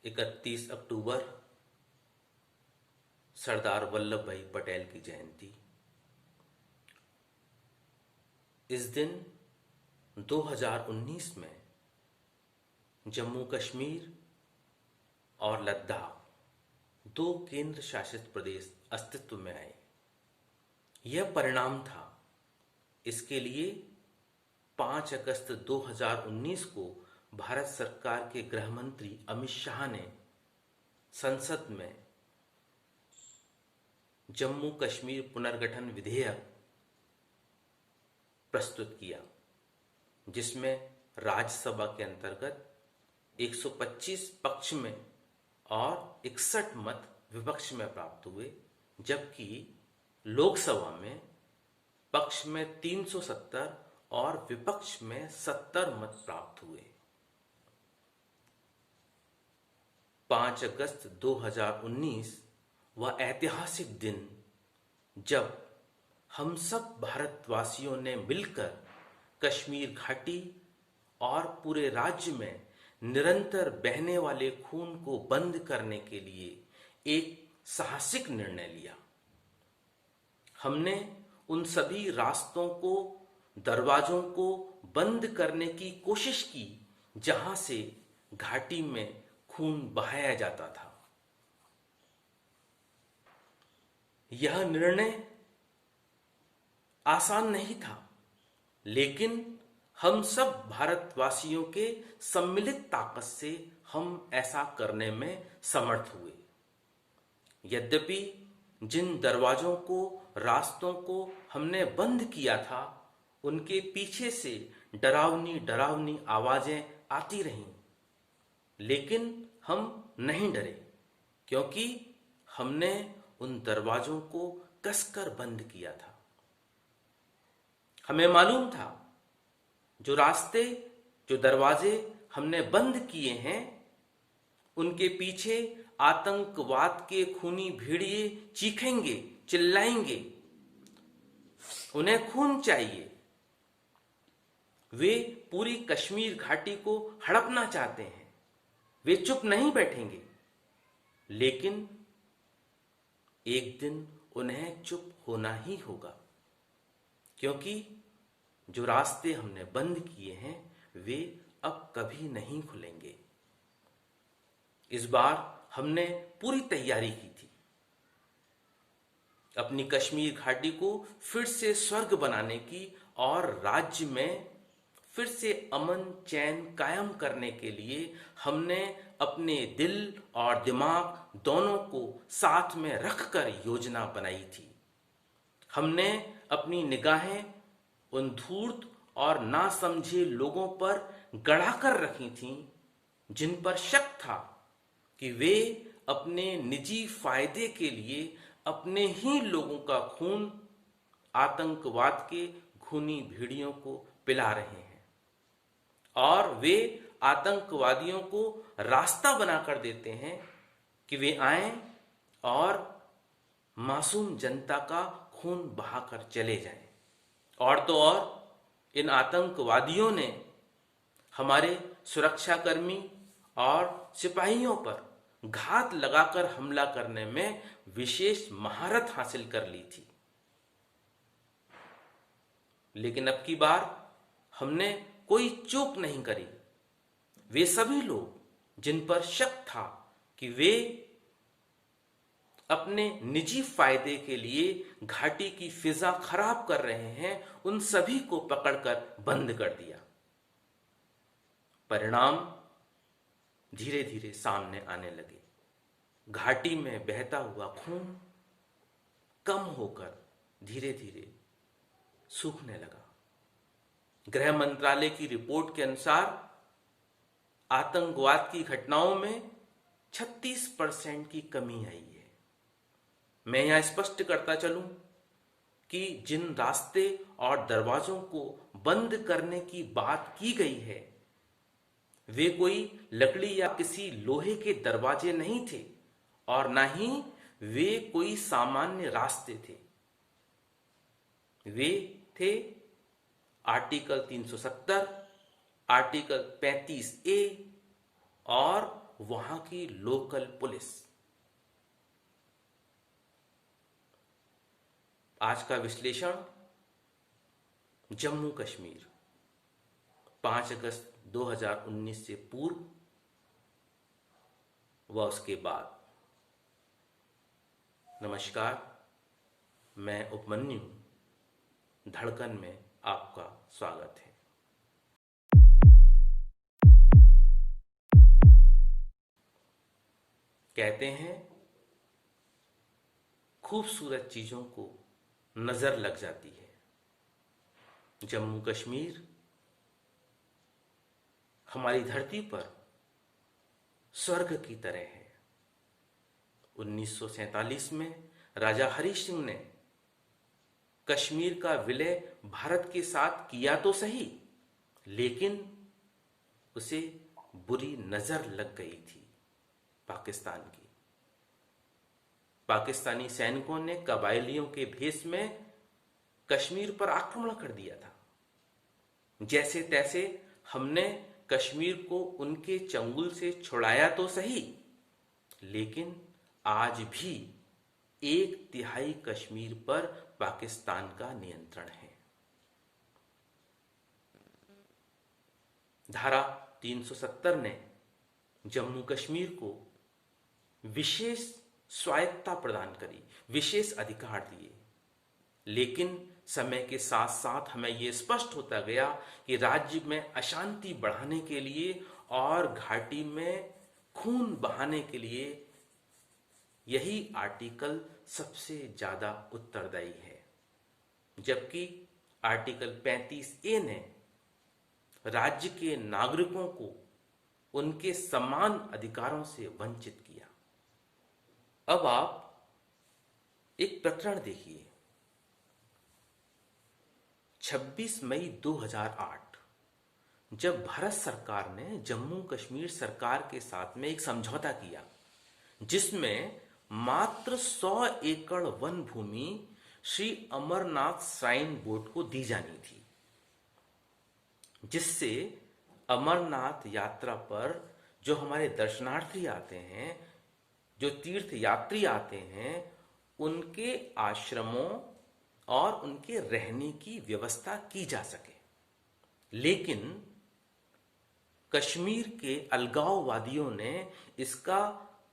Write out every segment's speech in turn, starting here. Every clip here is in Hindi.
31 अक्टूबर सरदार वल्लभ भाई पटेल की जयंती। इस दिन 2019 में जम्मू कश्मीर और लद्दाख दो केंद्र शासित प्रदेश अस्तित्व में आए। यह परिणाम था। इसके लिए 5 अगस्त 2019 को भारत सरकार के गृह मंत्री अमित शाह ने संसद में जम्मू कश्मीर पुनर्गठन विधेयक प्रस्तुत किया, जिसमें राज्यसभा के अंतर्गत 125 पक्ष में और 61 मत विपक्ष में प्राप्त हुए, जबकि लोकसभा में पक्ष में 370 और विपक्ष में 70 मत प्राप्त हुए। 5 अगस्त 2019 वह ऐतिहासिक दिन जब हम सब भारतवासियों ने मिलकर कश्मीर घाटी और पूरे राज्य में निरंतर बहने वाले खून को बंद करने के लिए एक साहसिक निर्णय लिया। हमने उन सभी रास्तों को, दरवाजों को बंद करने की कोशिश की जहां से घाटी में खून बहाया जाता था। यह निर्णय आसान नहीं था, लेकिन हम सब भारतवासियों के सम्मिलित ताकत से हम ऐसा करने में समर्थ हुए। यद्यपि जिन दरवाजों को, रास्तों को हमने बंद किया था, उनके पीछे से डरावनी डरावनी आवाजें आती रहीं, लेकिन हम नहीं डरे, क्योंकि हमने उन दरवाजों को कसकर बंद किया था। हमें मालूम था जो रास्ते, जो दरवाजे हमने बंद किए हैं, उनके पीछे आतंकवाद के खूनी भेड़िए चीखेंगे, चिल्लाएंगे, उन्हें खून चाहिए। वे पूरी कश्मीर घाटी को हड़पना चाहते हैं। वे चुप नहीं बैठेंगे, लेकिन एक दिन उन्हें चुप होना ही होगा, क्योंकि जो रास्ते हमने बंद किए हैं वे अब कभी नहीं खुलेंगे। इस बार हमने पूरी तैयारी की थी। अपनी कश्मीर घाटी को फिर से स्वर्ग बनाने की और राज्य में फिर से अमन चैन कायम करने के लिए हमने अपने दिल और दिमाग दोनों को साथ में रखकर योजना बनाई थी। हमने अपनी निगाहें उन धूर्त और नासमझे लोगों पर गड़ाकर रखी थीं, जिन पर शक था कि वे अपने निजी फायदे के लिए अपने ही लोगों का खून आतंकवाद के खूनी भेड़ियों को पिला रहे हैं, और वे आतंकवादियों को रास्ता बनाकर देते हैं कि वे आएं और मासूम जनता का खून बहाकर चले जाएं। और तो और इन आतंकवादियों ने हमारे सुरक्षाकर्मी और सिपाहियों पर घात लगाकर हमला करने में विशेष महारत हासिल कर ली थी। लेकिन अब की बार हमने कोई चूक नहीं करी। वे सभी लोग जिन पर शक था कि वे अपने निजी फायदे के लिए घाटी की फिजा खराब कर रहे हैं, उन सभी को पकड़कर बंद कर दिया। परिणाम धीरे धीरे सामने आने लगे। घाटी में बहता हुआ खून कम होकर धीरे धीरे सूखने लगा। गृह मंत्रालय की रिपोर्ट के अनुसार आतंकवाद की घटनाओं में 36% की कमी आई है। मैं यहां स्पष्ट करता चलूं कि जिन रास्ते और दरवाजों को बंद करने की बात की गई है, वे कोई लकड़ी या किसी लोहे के दरवाजे नहीं थे, और ना ही वे कोई सामान्य रास्ते थे। वे थे आर्टिकल 370, आर्टिकल 35A और वहां की लोकल पुलिस। आज का विश्लेषण जम्मू कश्मीर 5 अगस्त 2019 से पूर्व व उसके बाद। नमस्कार, मैं उपमन्यु, धड़कन में आपका स्वागत है। कहते हैं खूबसूरत चीजों को नजर लग जाती है। जम्मू कश्मीर हमारी धरती पर स्वर्ग की तरह है। 1947 में राजा हरि सिंह ने कश्मीर का विलय भारत के साथ किया तो सही, लेकिन उसे बुरी नजर लग गई थी पाकिस्तान की। पाकिस्तानी सैनिकों ने कबायलियों के भेष में कश्मीर पर आक्रमण कर दिया था। जैसे तैसे हमने कश्मीर को उनके चंगुल से छुड़ाया तो सही, लेकिन आज भी 1/3 कश्मीर पर पाकिस्तान का नियंत्रण है। धारा 370 ने जम्मू कश्मीर को विशेष स्वायत्तता प्रदान करी, विशेष अधिकार दिए, लेकिन समय के साथ साथ हमें यह स्पष्ट होता गया कि राज्य में अशांति बढ़ाने के लिए और घाटी में खून बहाने के लिए यही आर्टिकल सबसे ज्यादा उत्तरदायी है। जबकि आर्टिकल 35A ने राज्य के नागरिकों को उनके समान अधिकारों से वंचित किया। अब आप एक प्रकरण देखिए। 26 मई 2008 जब भारत सरकार ने जम्मू कश्मीर सरकार के साथ में एक समझौता किया, जिसमें मात्र 100 एकड़ वन भूमि श्री अमरनाथ श्राइन बोर्ड को दी जानी थी, जिससे अमरनाथ यात्रा पर जो हमारे दर्शनार्थी आते हैं, जो तीर्थ यात्री आते हैं, उनके आश्रमों और उनके रहने की व्यवस्था की जा सके। लेकिन कश्मीर के अलगाववादियों ने इसका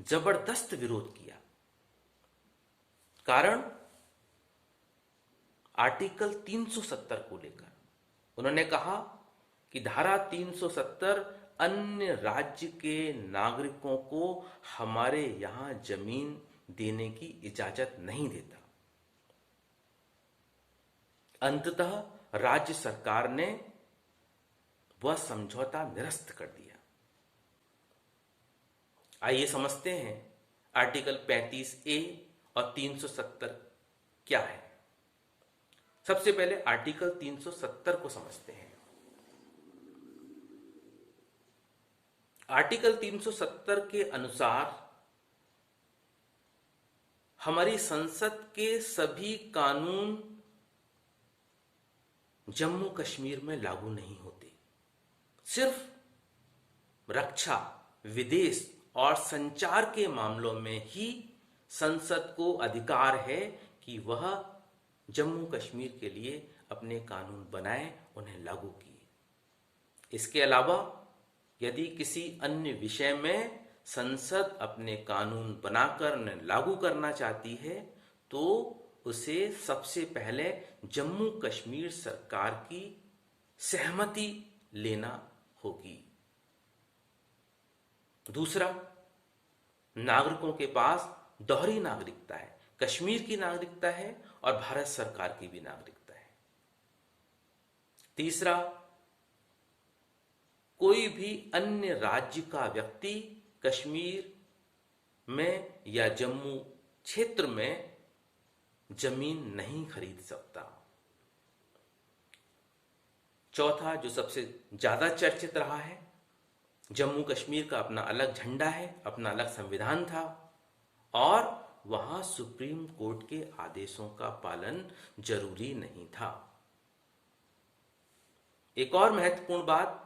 जबरदस्त विरोध किया। कारण आर्टिकल 370 को लेकर उन्होंने कहा कि धारा 370 अन्य राज्य के नागरिकों को हमारे यहां जमीन देने की इजाजत नहीं देता। अंततः राज्य सरकार ने वह समझौता निरस्त कर दिया। आइए समझते हैं आर्टिकल 35A और 370 क्या है। सबसे पहले आर्टिकल 370 को समझते हैं। आर्टिकल 370 के अनुसार हमारी संसद के सभी कानून जम्मू कश्मीर में लागू नहीं होते। सिर्फ रक्षा, विदेश और संचार के मामलों में ही संसद को अधिकार है कि वह जम्मू कश्मीर के लिए अपने कानून बनाए, उन्हें लागू किए। इसके अलावा यदि किसी अन्य विषय में संसद अपने कानून बनाकर उन्हें लागू करना चाहती है, तो उसे सबसे पहले जम्मू कश्मीर सरकार की सहमति लेना होगी। दूसरा, नागरिकों के पास दोहरी नागरिकता है, कश्मीर की नागरिकता है और भारत सरकार की भी नागरिकता है। तीसरा, कोई भी अन्य राज्य का व्यक्ति कश्मीर में या जम्मू क्षेत्र में जमीन नहीं खरीद सकता। चौथा, जो सबसे ज्यादा चर्चित रहा है, जम्मू कश्मीर का अपना अलग झंडा है, अपना अलग संविधान था और वहां सुप्रीम कोर्ट के आदेशों का पालन जरूरी नहीं था। एक और महत्वपूर्ण बात,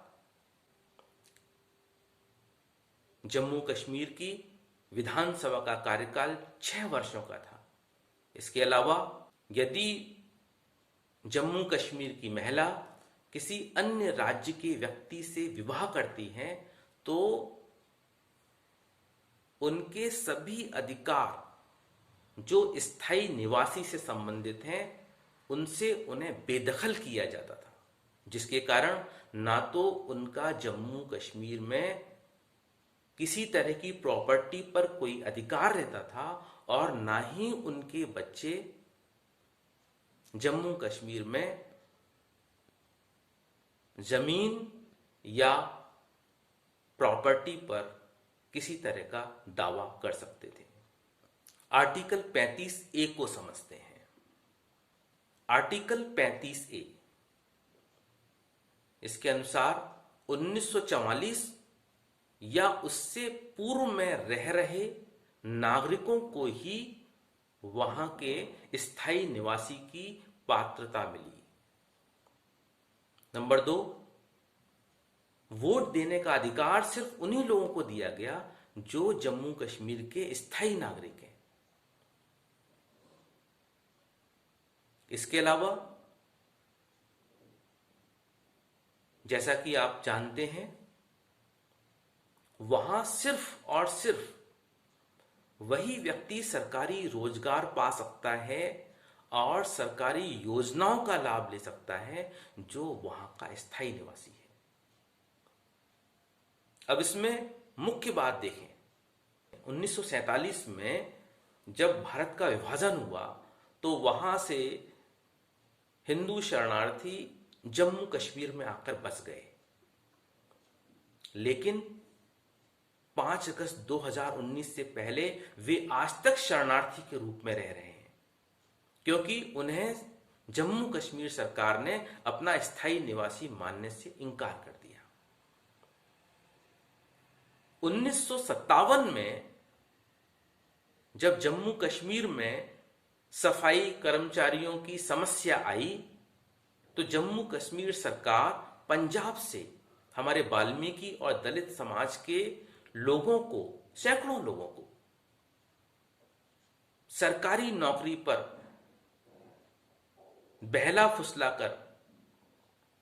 जम्मू कश्मीर की विधानसभा का कार्यकाल 6 वर्षों का था। इसके अलावा यदि जम्मू कश्मीर की महिला किसी अन्य राज्य के व्यक्ति से विवाह करती हैं तो उनके सभी अधिकार जो स्थायी निवासी से संबंधित हैं उनसे उन्हें बेदखल किया जाता था, जिसके कारण ना तो उनका जम्मू कश्मीर में किसी तरह की प्रॉपर्टी पर कोई अधिकार रहता था और ना ही उनके बच्चे जम्मू कश्मीर में जमीन या प्रॉपर्टी पर किसी तरह का दावा कर सकते थे। आर्टिकल 35A को समझते हैं। आर्टिकल 35A इसके अनुसार 1944 या उससे पूर्व में रह रहे नागरिकों को ही वहां के स्थायी निवासी की पात्रता मिली। नंबर 2, वोट देने का अधिकार सिर्फ उन्हीं लोगों को दिया गया जो जम्मू कश्मीर के स्थायी नागरिक हैं। इसके अलावा जैसा कि आप जानते हैं वहां सिर्फ और सिर्फ वही व्यक्ति सरकारी रोजगार पा सकता है और सरकारी योजनाओं का लाभ ले सकता है जो वहां का स्थायी निवासी है। अब इसमें मुख्य बात देखें, 1947 में जब भारत का विभाजन हुआ तो वहां से हिंदू शरणार्थी जम्मू कश्मीर में आकर बस गए, लेकिन 5 अगस्त 2019 से पहले वे आज तक शरणार्थी के रूप में रह रहे हैं, क्योंकि उन्हें जम्मू कश्मीर सरकार ने अपना स्थायी निवासी मानने से इनकार कर दिया। 1957 में जब जम्मू कश्मीर में सफाई कर्मचारियों की समस्या आई तो जम्मू कश्मीर सरकार पंजाब से हमारे वाल्मीकि और दलित समाज के लोगों को, सैकड़ों लोगों को सरकारी नौकरी पर बहला फुसलाकर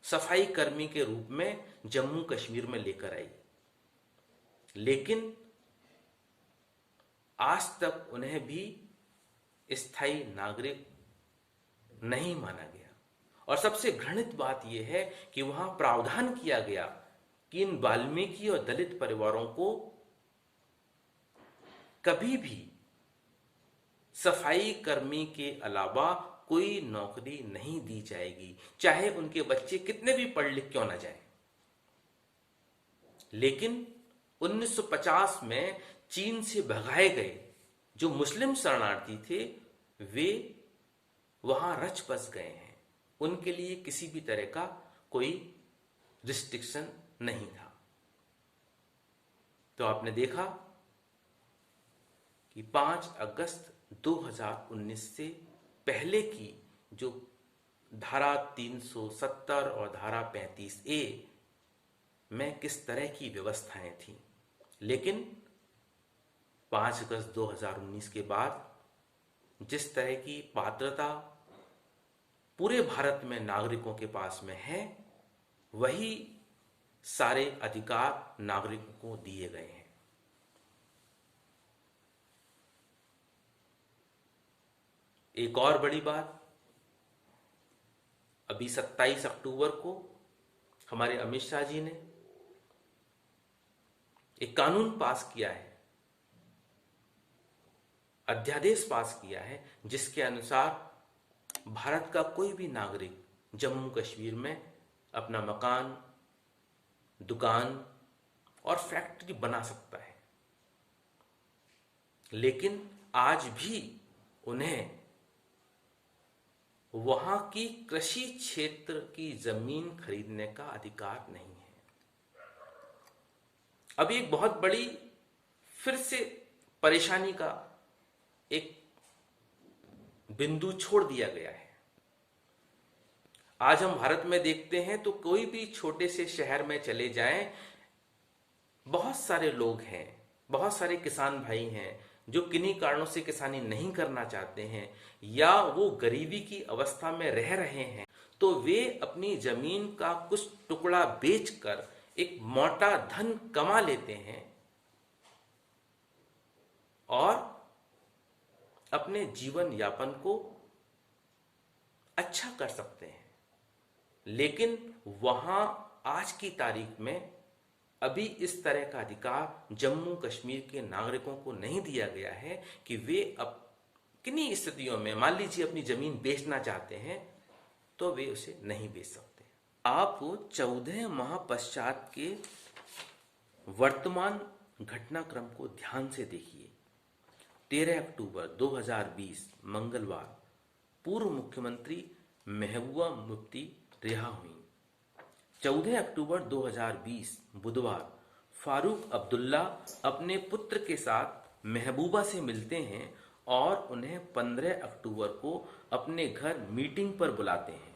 सफाई कर्मी के रूप में जम्मू कश्मीर में लेकर आई, लेकिन आज तक उन्हें भी स्थायी नागरिक नहीं माना गया। और सबसे घृणित बात यह है कि वहां प्रावधान किया गया कि इन वाल्मीकि और दलित परिवारों को कभी भी सफाई कर्मी के अलावा कोई नौकरी नहीं दी जाएगी, चाहे उनके बच्चे कितने भी पढ़ लिख क्यों ना जाएं। लेकिन 1950 में चीन से भगाए गए जो मुस्लिम शरणार्थी थे वे वहां रच बस गए हैं, उनके लिए किसी भी तरह का कोई रिस्ट्रिक्शन नहीं था। तो आपने देखा कि 5 अगस्त 2019 से पहले की जो धारा 370 और धारा 35A में किस तरह की व्यवस्थाएं थीं, लेकिन 5 अगस्त 2019 के बाद जिस तरह की पात्रता पूरे भारत में नागरिकों के पास में है, वही सारे अधिकार नागरिकों को दिए गए हैं। एक और बड़ी बात, अभी 27 अक्टूबर को हमारे अमित शाह जी ने एक कानून पास किया है, अध्यादेश पास किया है, जिसके अनुसार भारत का कोई भी नागरिक जम्मू कश्मीर में अपना मकान, दुकान और फैक्ट्री बना सकता है, लेकिन आज भी उन्हें वहां की कृषि क्षेत्र की जमीन खरीदने का अधिकार नहीं है। अभी एक बहुत बड़ी फिर से परेशानी का एक बिंदु छोड़ दिया गया है। आज हम भारत में देखते हैं तो कोई भी छोटे से शहर में चले जाएं, बहुत सारे लोग हैं, बहुत सारे किसान भाई हैं जो किन्हीं कारणों से किसानी नहीं करना चाहते हैं या वो गरीबी की अवस्था में रह रहे हैं, तो वे अपनी जमीन का कुछ टुकड़ा बेचकर एक मोटा धन कमा लेते हैं और अपने जीवन यापन को अच्छा कर सकते हैं। लेकिन वहां आज की तारीख में अभी इस तरह का अधिकार जम्मू कश्मीर के नागरिकों को नहीं दिया गया है कि वे अब किन्हीं स्थितियों में मान लीजिए अपनी जमीन बेचना चाहते हैं तो वे उसे नहीं बेच सकते। आप 14 माह पश्चात के वर्तमान घटनाक्रम को ध्यान से देखिए। 13 अक्टूबर 2020 मंगलवार पूर्व मुख्यमंत्री महबूबा मुफ्ती रिहा हुई। 14 अक्टूबर 2020 बुधवार फारूक अब्दुल्ला अपने पुत्र के साथ महबूबा से मिलते हैं और उन्हें 15 अक्टूबर को अपने घर मीटिंग पर बुलाते हैं।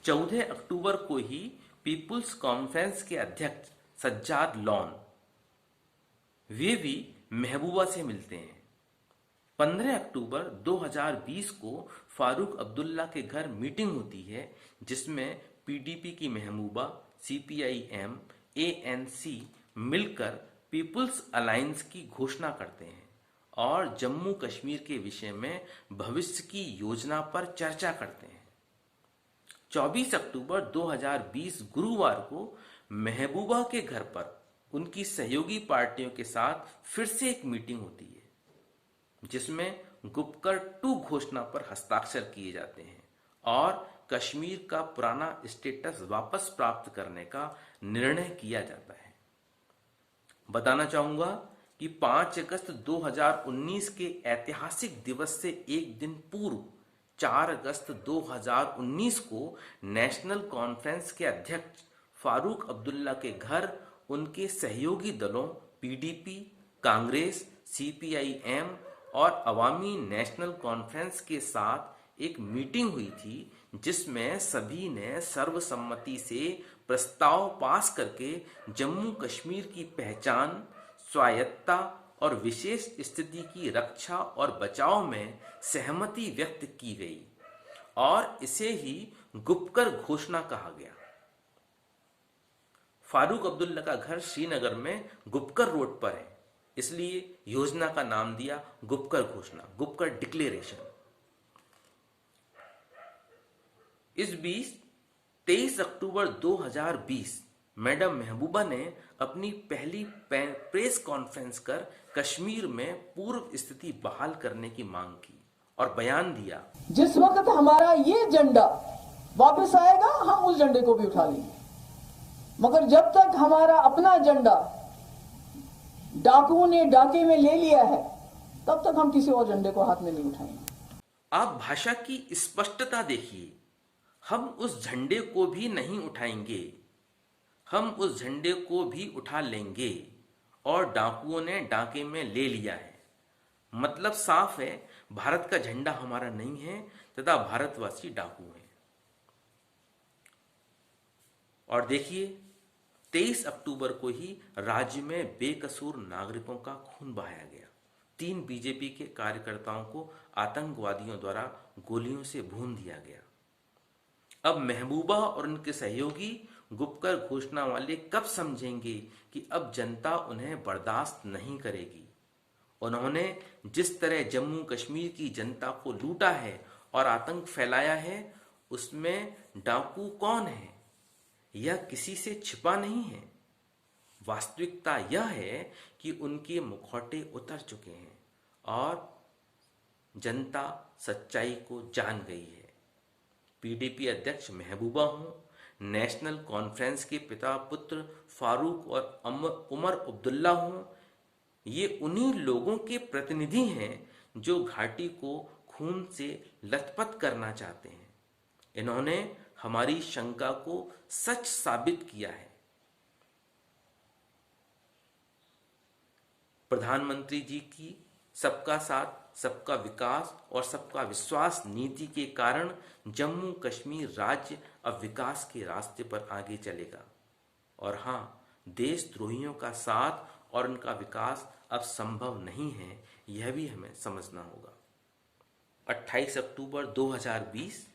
14 अक्टूबर को ही पीपुल्स कॉन्फ्रेंस के अध्यक्ष सज्जाद लॉन वे भी महबूबा से मिलते हैं। 15 अक्टूबर 2020 को फारूक अब्दुल्ला के घर मीटिंग होती है जिसमें पीडीपी की महबूबा, सीपीआईएम, एएनसी मिलकर पीपुल्स अलायंस की घोषणा करते हैं और जम्मू कश्मीर के विषय में भविष्य की योजना पर चर्चा करते हैं। 24 अक्टूबर 2020 गुरुवार को महबूबा के घर पर उनकी सहयोगी पार्टियों के साथ फिर से एक मीटिंग होती है जिसमें गुपकर 2 घोषणा पर हस्ताक्षर किए जाते हैं और कश्मीर का पुराना स्टेटस वापस प्राप्त करने का निर्णय किया जाता है। बताना चाहूंगा कि 5 अगस्त 2019 के ऐतिहासिक दिवस से एक दिन पूर्व 4 अगस्त 2019 को नेशनल कॉन्फ्रेंस के अध्यक्ष फारूक अब्दुल्ला के घर उनके सहयोगी दलों पीडीपी, कांग्रेस, सीपीआईएम और अवामी नेशनल कॉन्फ्रेंस के साथ एक मीटिंग हुई थी जिसमें सभी ने सर्वसम्मति से प्रस्ताव पास करके जम्मू कश्मीर की पहचान, स्वायत्तता और विशेष स्थिति की रक्षा और बचाव में सहमति व्यक्त की गई और इसे ही गुपकर घोषणा कहा गया। फारूक अब्दुल्ला का घर श्रीनगर में गुपकर रोड पर है, इसलिए योजना का नाम दिया गुपकर घोषणा, गुपकर डिक्लेरेशन। इस बीच 23 अक्टूबर 2020 मैडम महबूबा ने अपनी पहली प्रेस कॉन्फ्रेंस कर कश्मीर में पूर्व स्थिति बहाल करने की मांग की और बयान दिया, जिस वक्त हमारा ये झंडा वापस आएगा हम उस झंडे को भी उठा लेंगे, मगर जब तक हमारा अपना झंडा डाकुओं ने डाके में ले लिया है तब तक हम किसी और झंडे को हाथ में नहीं उठाएंगे। आप भाषा की स्पष्टता देखिए, हम उस झंडे को भी नहीं उठाएंगे, हम उस झंडे को भी उठा लेंगे और डाकुओं ने डाके में ले लिया है। मतलब साफ है, भारत का झंडा हमारा नहीं है तथा भारतवासी डाकू हैं। और देखिए 23 अक्टूबर को ही राज्य में बेकसूर नागरिकों का खून बहाया गया। 3 बीजेपी के कार्यकर्ताओं को आतंकवादियों द्वारा गोलियों से भून दिया गया। अब महबूबा और उनके सहयोगी गुपकर घोषणा वाले कब समझेंगे कि अब जनता उन्हें बर्दाश्त नहीं करेगी। उन्होंने जिस तरह जम्मू कश्मीर की जनता को लूटा है और आतंक फैलाया है, उसमें डाकू कौन है यह किसी से छिपा नहीं है। वास्तविकता यह है कि उनके मुखौटे उतर चुके हैं और जनता सच्चाई को जान गई है। पीडीपी अध्यक्ष महबूबा हों, नेशनल कॉन्फ्रेंस के पिता पुत्र फारूक और उमर अब्दुल्ला हों, ये उन्हीं लोगों के प्रतिनिधि हैं जो घाटी को खून से लथपथ करना चाहते हैं। इन्होंने हमारी शंका को सच साबित किया है। प्रधानमंत्री जी की सबका साथ, सबका विकास और सबका विश्वास नीति के कारण जम्मू कश्मीर राज्य अब विकास के रास्ते पर आगे चलेगा। और हाँ, देशद्रोहियों का साथ और उनका विकास अब संभव नहीं है, यह भी हमें समझना होगा। 28 अक्टूबर 2020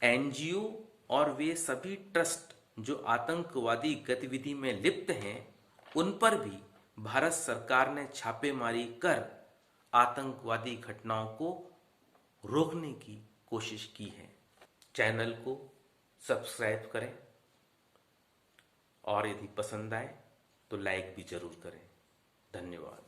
एनजीओ और वे सभी ट्रस्ट जो आतंकवादी गतिविधि में लिप्त हैं, उन पर भी भारत सरकार ने छापेमारी कर आतंकवादी घटनाओं को रोकने की कोशिश की है। चैनल को सब्सक्राइब करें और यदि पसंद आए तो लाइक भी जरूर करें। धन्यवाद।